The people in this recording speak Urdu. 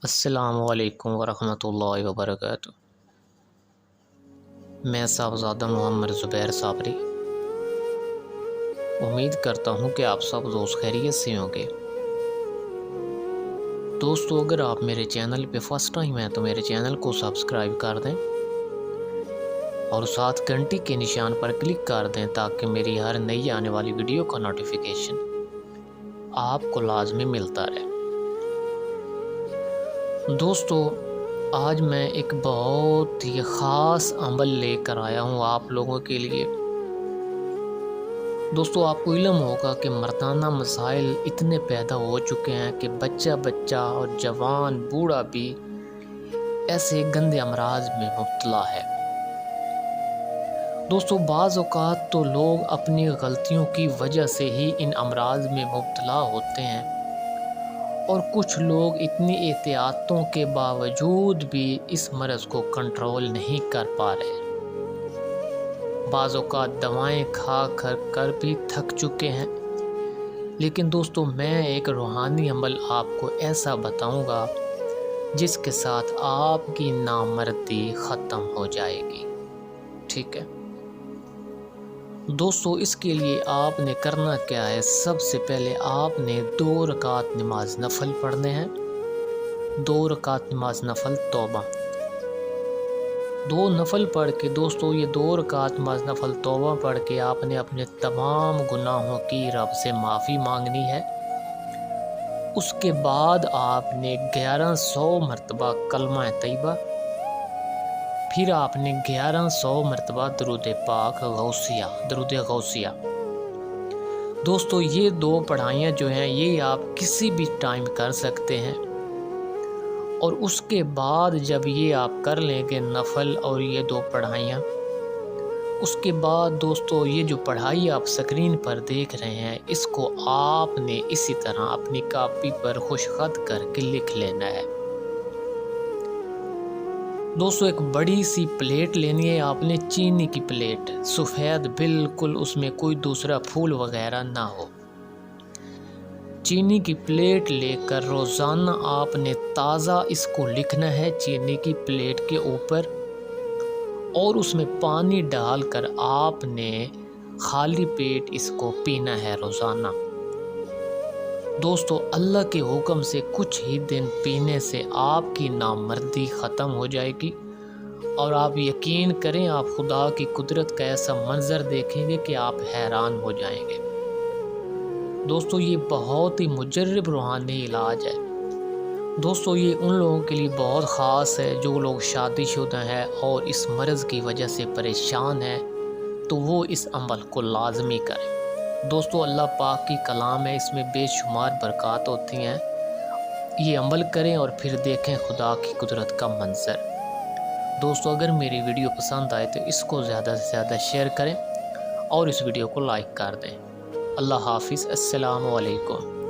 السلام علیکم ورحمۃ اللہ وبرکاتہ۔ میں صاحبزادہ محمد زبیر صابری امید کرتا ہوں کہ آپ سب دوست خیریت سے ہوں گے۔ دوستو، اگر آپ میرے چینل پہ فرسٹ ٹائم ہیں تو میرے چینل کو سبسکرائب کر دیں اور ساتھ گھنٹی کے نشان پر کلک کر دیں تاکہ میری ہر نئی آنے والی ویڈیو کا نوٹیفیکیشن آپ کو لازمی ملتا رہے۔ دوستو، آج میں ایک بہت ہی خاص عمل لے کر آیا ہوں آپ لوگوں کے لیے۔ دوستو، آپ کو علم ہوگا کہ مردانہ مسائل اتنے پیدا ہو چکے ہیں کہ بچہ اور جوان بوڑھا بھی ایسے گندے امراض میں مبتلا ہے۔ دوستو، بعض اوقات تو لوگ اپنی غلطیوں کی وجہ سے ہی ان امراض میں مبتلا ہوتے ہیں، اور کچھ لوگ اتنی احتیاطوں کے باوجود بھی اس مرض کو کنٹرول نہیں کر پا رہے۔ بعض اوقات دوائیں کھا کر بھی تھک چکے ہیں، لیکن دوستو، میں ایک روحانی عمل آپ کو ایسا بتاؤں گا جس کے ساتھ آپ کی نامردی ختم ہو جائے گی۔ ٹھیک ہے دوستو، اس کے لیے آپ نے کرنا کیا ہے؟ سب سے پہلے آپ نے 2 رکعت نماز نفل پڑھنے ہیں۔ 2 رکعت نماز نفل توبہ، 2 نفل پڑھ کے دوستو، یہ 2 رکعت نماز نفل توبہ پڑھ کے آپ نے اپنے تمام گناہوں کی رب سے معافی مانگنی ہے۔ اس کے بعد آپ نے 1100 مرتبہ کلمہ طیبہ، پھر آپ نے 1100 مرتبہ درود پاک درود غوثیہ۔ دوستو، یہ 2 پڑھائیاں جو ہیں یہ آپ کسی بھی ٹائم کر سکتے ہیں، اور اس کے بعد جب یہ آپ کر لیں گے نفل اور یہ 2 پڑھائیاں، اس کے بعد دوستو یہ جو پڑھائی آپ سکرین پر دیکھ رہے ہیں اس کو آپ نے اسی طرح اپنی کاپی پر خوش خط کر کے لکھ لینا ہے۔ دوستو، ایک بڑی سی پلیٹ لینی ہے آپ نے، چینی کی پلیٹ، سفید، بالکل اس میں کوئی دوسرا پھول وغیرہ نہ ہو۔ چینی کی پلیٹ لے کر روزانہ آپ نے تازہ اس کو لکھنا ہے چینی کی پلیٹ کے اوپر، اور اس میں پانی ڈال کر آپ نے خالی پیٹ اس کو پینا ہے روزانہ۔ دوستو، اللہ کے حکم سے کچھ ہی دن پینے سے آپ کی نامردی ختم ہو جائے گی، اور آپ یقین کریں آپ خدا کی قدرت کا ایسا منظر دیکھیں گے کہ آپ حیران ہو جائیں گے۔ دوستو، یہ بہت ہی مجرب روحانی علاج ہے۔ دوستو، یہ ان لوگوں کے لیے بہت خاص ہے جو لوگ شادی شدہ ہیں اور اس مرض کی وجہ سے پریشان ہیں، تو وہ اس عمل کو لازمی کریں۔ دوستو، اللہ پاک کی کلام ہے، اس میں بے شمار برکات ہوتی ہیں۔ یہ عمل کریں اور پھر دیکھیں خدا کی قدرت کا منظر۔ دوستو، اگر میری ویڈیو پسند آئے تو اس کو زیادہ سے زیادہ شیئر کریں اور اس ویڈیو کو لائک کر دیں۔ اللہ حافظ، السلام علیکم۔